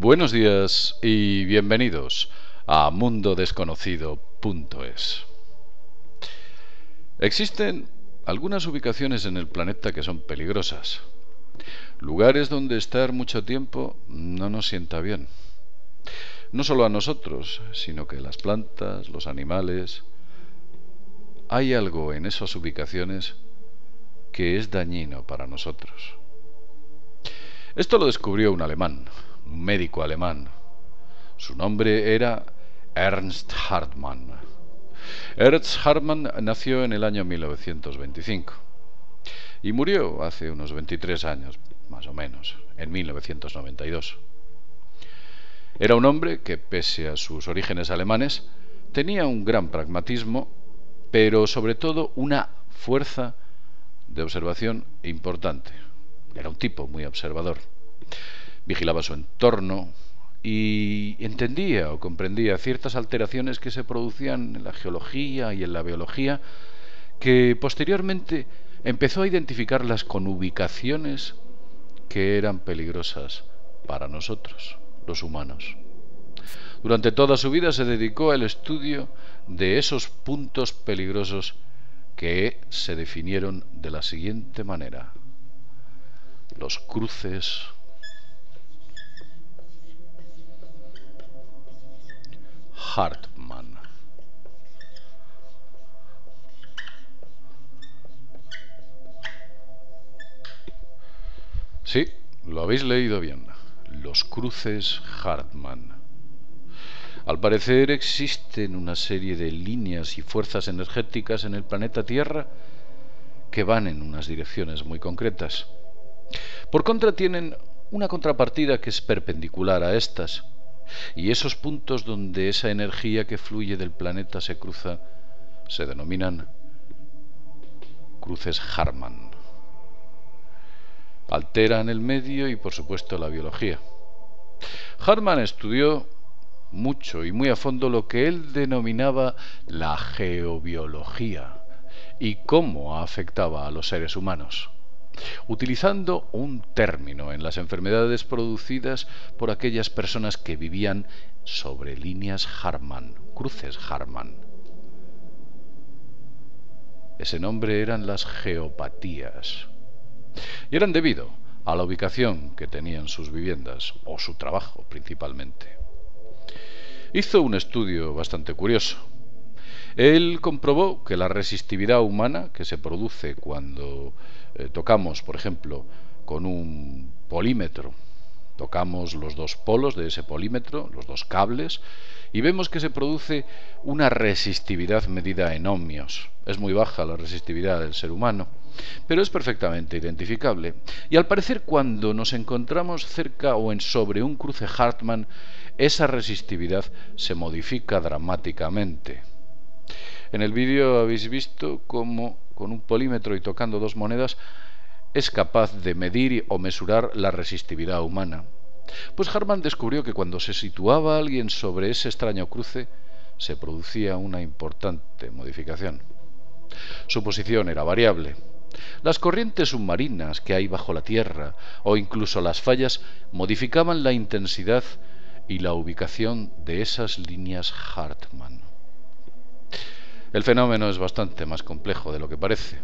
Buenos días y bienvenidos a mundodesconocido.es. Existen algunas ubicaciones en el planeta que son peligrosas. Lugares donde estar mucho tiempo no nos sienta bien. No solo a nosotros, sino que las plantas, los animales. Hay algo en esas ubicaciones que es dañino para nosotros. Esto lo descubrió un alemán, un médico alemán. Su nombre era Ernst Hartmann. Ernst Hartmann nació en el año 1925 y murió hace unos 23 años, más o menos, en 1992. Era un hombre que, pese a sus orígenes alemanes, tenía un gran pragmatismo, pero sobre todo una fuerza de observación importante. Era un tipo muy observador. Vigilaba su entorno y entendía o comprendía ciertas alteraciones que se producían en la geología y en la biología, que posteriormente empezó a identificarlas con ubicaciones que eran peligrosas para nosotros, los humanos. Durante toda su vida se dedicó al estudio de esos puntos peligrosos que se definieron de la siguiente manera: los cruces Hartmann. Sí, lo habéis leído bien. Los cruces Hartmann. Al parecer existen una serie de líneas y fuerzas energéticas en el planeta Tierra que van en unas direcciones muy concretas. Por contra, tienen una contrapartida que es perpendicular a estas, y esos puntos donde esa energía que fluye del planeta se cruza se denominan cruces Hartmann. Alteran el medio y, por supuesto, la biología. Hartmann estudió mucho y muy a fondo lo que él denominaba la geobiología y cómo afectaba a los seres humanos, utilizando un término en las enfermedades producidas por aquellas personas que vivían sobre líneas Hartmann, cruces Hartmann. Ese nombre eran las geopatías, y eran debido a la ubicación que tenían sus viviendas o su trabajo principalmente. Hizo un estudio bastante curioso. Él comprobó que la resistividad humana que se produce cuando tocamos, por ejemplo, con un polímetro, tocamos los dos polos de ese polímetro, los dos cables, y vemos que se produce una resistividad medida en ohmios. Es muy baja la resistividad del ser humano, pero es perfectamente identificable. Y al parecer, cuando nos encontramos cerca o sobre un cruce Hartmann, esa resistividad se modifica dramáticamente. En el vídeo habéis visto cómo con un polímetro y tocando dos monedas es capaz de medir o mesurar la resistividad humana. Pues Hartmann descubrió que cuando se situaba alguien sobre ese extraño cruce se producía una importante modificación. Su posición era variable. Las corrientes submarinas que hay bajo la tierra o incluso las fallas modificaban la intensidad y la ubicación de esas líneas Hartmann. El fenómeno es bastante más complejo de lo que parece.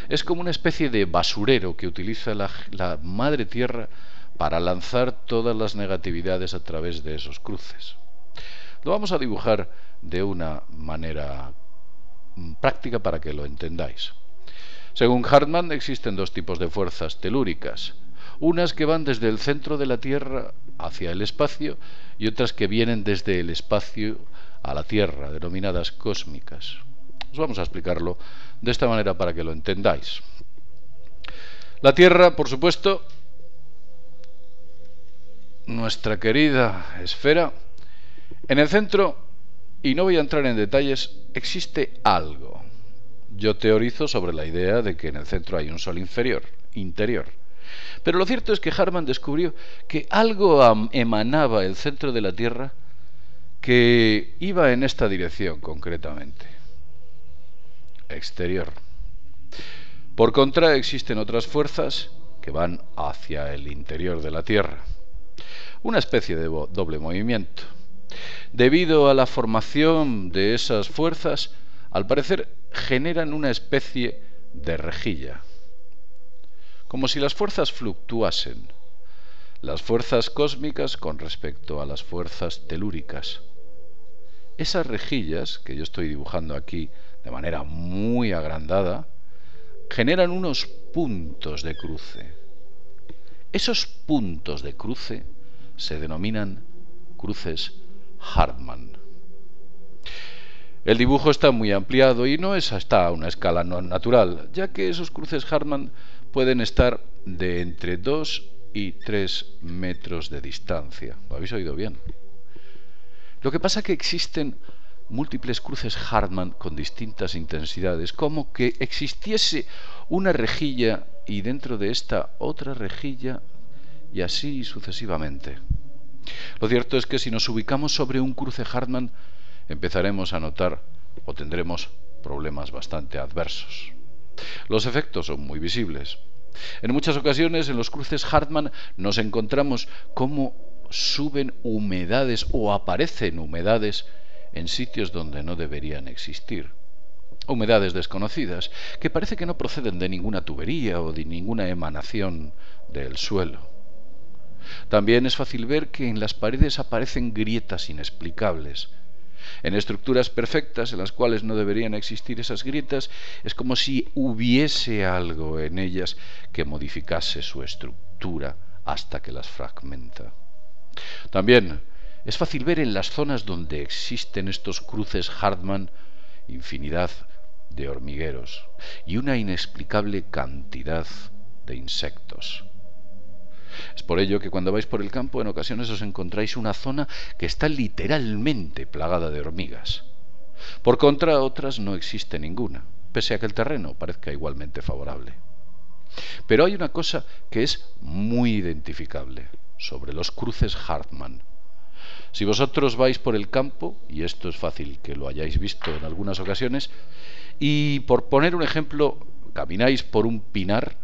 Es como una especie de basurero que utiliza la madre tierra para lanzar todas las negatividades a través de esos cruces. Lo vamos a dibujar de una manera práctica para que lo entendáis. Según Hartmann, existen dos tipos de fuerzas telúricas: unas que van desde el centro de la Tierra hacia el espacio y otras que vienen desde el espacio a la Tierra, denominadas cósmicas. Os vamos a explicarlo de esta manera para que lo entendáis. La Tierra, por supuesto, nuestra querida esfera, en el centro, y no voy a entrar en detalles, existe algo. Yo teorizo sobre la idea de que en el centro hay un sol interior. Pero lo cierto es que Hartmann descubrió que algo emanaba del centro de la Tierra que iba en esta dirección concretamente: exterior. Por contra, existen otras fuerzas que van hacia el interior de la Tierra. una especie de doble movimiento. Debido a la formación de esas fuerzas, al parecer generan una especie de rejilla, como si las fuerzas fluctuasen, las fuerzas cósmicas con respecto a las fuerzas telúricas. Esas rejillas, que yo estoy dibujando aquí de manera muy agrandada, generan unos puntos de cruce. Esos puntos de cruce se denominan cruces Hartmann. El dibujo está muy ampliado y no está a una escala no natural, ya que esos cruces Hartmann pueden estar de entre 2 y 3 metros de distancia. ¿Lo habéis oído bien? Lo que pasa es que existen múltiples cruces Hartmann con distintas intensidades, como que existiese una rejilla y dentro de esta otra rejilla y así sucesivamente. Lo cierto es que si nos ubicamos sobre un cruce Hartmann empezaremos a notar o tendremos problemas bastante adversos. Los efectos son muy visibles. En muchas ocasiones en los cruces Hartmann nos encontramos cómo suben humedades o aparecen humedades en sitios donde no deberían existir. Humedades desconocidas que parece que no proceden de ninguna tubería o de ninguna emanación del suelo. También es fácil ver que en las paredes aparecen grietas inexplicables. En estructuras perfectas en las cuales no deberían existir esas grietas, es como si hubiese algo en ellas que modificase su estructura hasta que las fragmenta. También es fácil ver en las zonas donde existen estos cruces Hartmann infinidad de hormigueros y una inexplicable cantidad de insectos. Es por ello que cuando vais por el campo en ocasiones os encontráis una zona que está literalmente plagada de hormigas. Por contra, otras no existe ninguna, pese a que el terreno parezca igualmente favorable. Pero hay una cosa que es muy identificable sobre los cruces Hartmann. Si vosotros vais por el campo, y esto es fácil que lo hayáis visto en algunas ocasiones, y por poner un ejemplo, camináis por un pinar,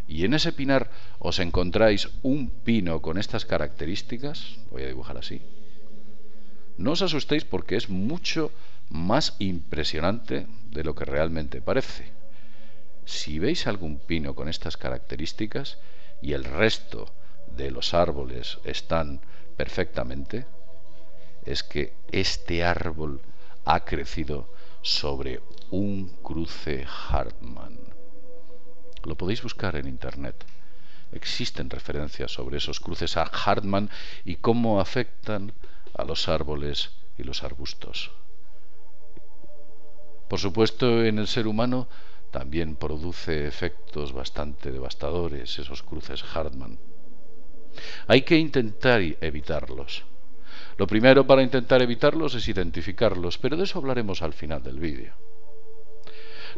y en ese pinar os encontráis un pino con estas características, voy a dibujar así, no os asustéis porque es mucho más impresionante de lo que realmente parece. Si veis algún pino con estas características y el resto de los árboles están perfectamente, es que este árbol ha crecido sobre un cruce Hartmann. Lo podéis buscar en internet. Existen referencias sobre esos cruces Hartmann y cómo afectan a los árboles y los arbustos. Por supuesto, en el ser humano también produce efectos bastante devastadores esos cruces Hartmann. Hay que intentar evitarlos. Lo primero para intentar evitarlos es identificarlos, pero de eso hablaremos al final del vídeo.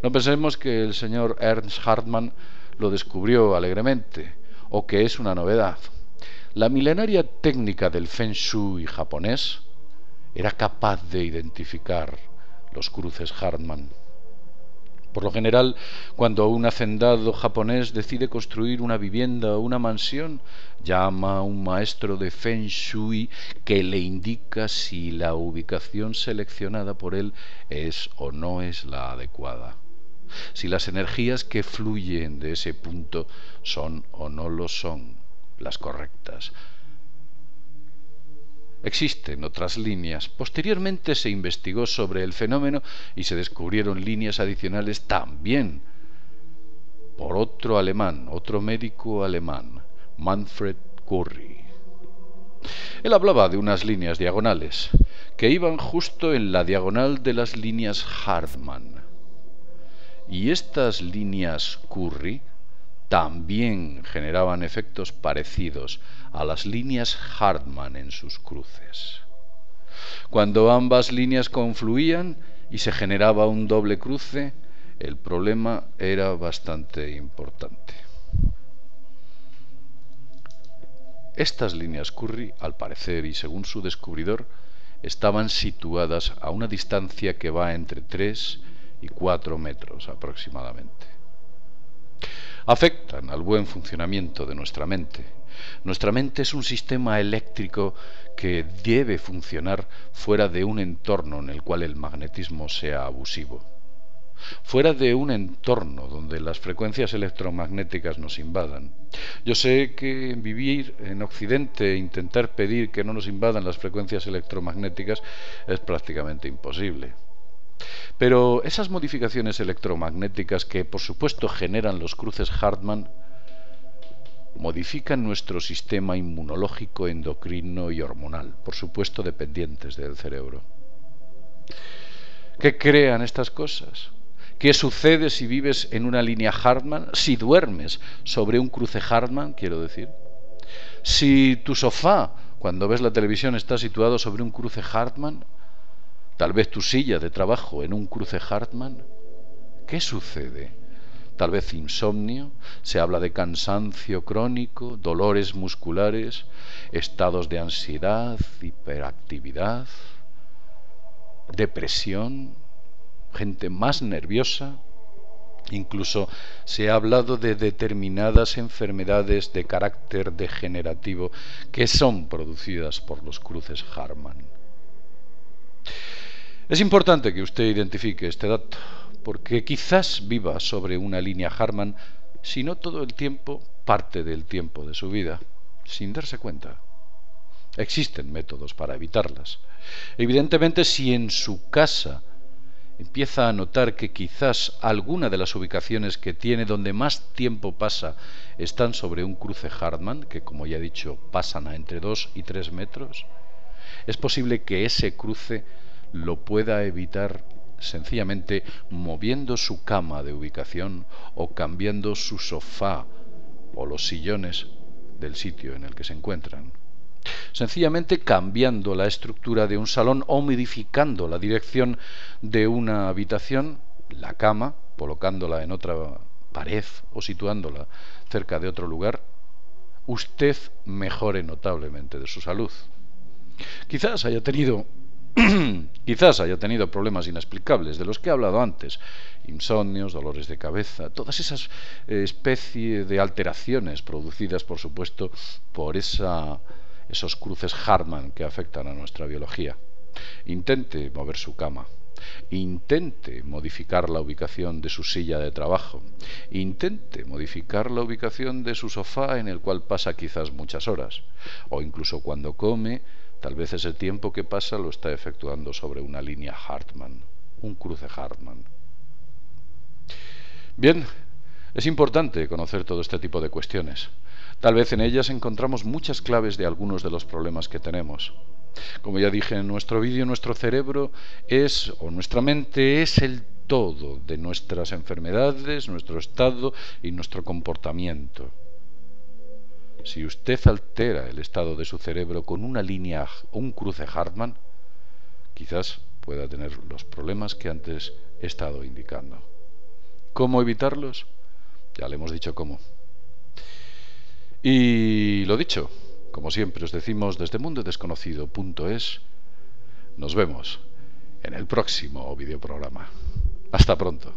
No pensemos que el señor Ernst Hartmann lo descubrió alegremente o que es una novedad. La milenaria técnica del Feng Shui japonés era capaz de identificar los cruces Hartmann. Por lo general, cuando un hacendado japonés decide construir una vivienda o una mansión, llama a un maestro de Feng Shui que le indica si la ubicación seleccionada por él es o no es la adecuada, si las energías que fluyen de ese punto son o no lo son las correctas. Existen otras líneas. Posteriormente se investigó sobre el fenómeno y se descubrieron líneas adicionales también por otro alemán, otro médico alemán, Manfred Curry. Él hablaba de unas líneas diagonales que iban justo en la diagonal de las líneas Hartmann. Y estas líneas Curry también generaban efectos parecidos a las líneas Hartmann en sus cruces. Cuando ambas líneas confluían y se generaba un doble cruce, el problema era bastante importante. Estas líneas Curry, al parecer y según su descubridor, estaban situadas a una distancia que va entre 3 y 4 metros aproximadamente. Afectan al buen funcionamiento de nuestra mente, Nuestra mente es un sistema eléctrico que debe funcionar fuera de un entorno en el cual el magnetismo sea abusivo. Fuera de un entorno donde las frecuencias electromagnéticas nos invadan. Yo sé que vivir en Occidente e intentar pedir que no nos invadan las frecuencias electromagnéticas es prácticamente imposible. Pero esas modificaciones electromagnéticas que por supuesto generan los cruces Hartmann modifican nuestro sistema inmunológico, endocrino y hormonal, por supuesto dependientes del cerebro. ¿Qué crean estas cosas? ¿Qué sucede si vives en una línea Hartmann? Si duermes sobre un cruce Hartmann, quiero decir. Si tu sofá, cuando ves la televisión, está situado sobre un cruce Hartmann, tal vez tu silla de trabajo en un cruce Hartmann. ¿Qué sucede? Tal vez insomnio, se habla de cansancio crónico, dolores musculares, estados de ansiedad, hiperactividad, depresión, gente más nerviosa. Incluso se ha hablado de determinadas enfermedades de carácter degenerativo que son producidas por los cruces Hartmann. Es importante que usted identifique este dato, porque quizás viva sobre una línea Hartmann, si no todo el tiempo, parte del tiempo de su vida, sin darse cuenta. Existen métodos para evitarlas. Evidentemente, si en su casa empieza a notar que quizás alguna de las ubicaciones que tiene donde más tiempo pasa están sobre un cruce Hartmann, que como ya he dicho pasan a entre 2 y 3 metros, es posible que ese cruce lo pueda evitar sencillamente moviendo su cama de ubicación o cambiando su sofá o los sillones del sitio en el que se encuentran. Sencillamente cambiando la estructura de un salón o modificando la dirección de una habitación, la cama, colocándola en otra pared o situándola cerca de otro lugar, usted mejore notablemente de su salud. Quizás haya tenido problemas inexplicables de los que he hablado antes, insomnios, dolores de cabeza, todas esas especies de alteraciones producidas, por supuesto, por esos cruces Hartmann que afectan a nuestra biología. Intente mover su cama. Intente modificar la ubicación de su silla de trabajo. Intente modificar la ubicación de su sofá en el cual pasa quizás muchas horas. O incluso cuando come, tal vez ese tiempo que pasa lo está efectuando sobre una línea Hartmann, un cruce Hartmann. Bien, es importante conocer todo este tipo de cuestiones. Tal vez en ellas encontramos muchas claves de algunos de los problemas que tenemos. Como ya dije en nuestro vídeo, nuestro cerebro nuestra mente es el todo de nuestras enfermedades, nuestro estado y nuestro comportamiento. Si usted altera el estado de su cerebro con una línea o un cruce Hartmann, quizás pueda tener los problemas que antes he estado indicando. ¿Cómo evitarlos? Ya le hemos dicho cómo. Y lo dicho, como siempre os decimos desde mundodesconocido.es, nos vemos en el próximo videoprograma. Hasta pronto.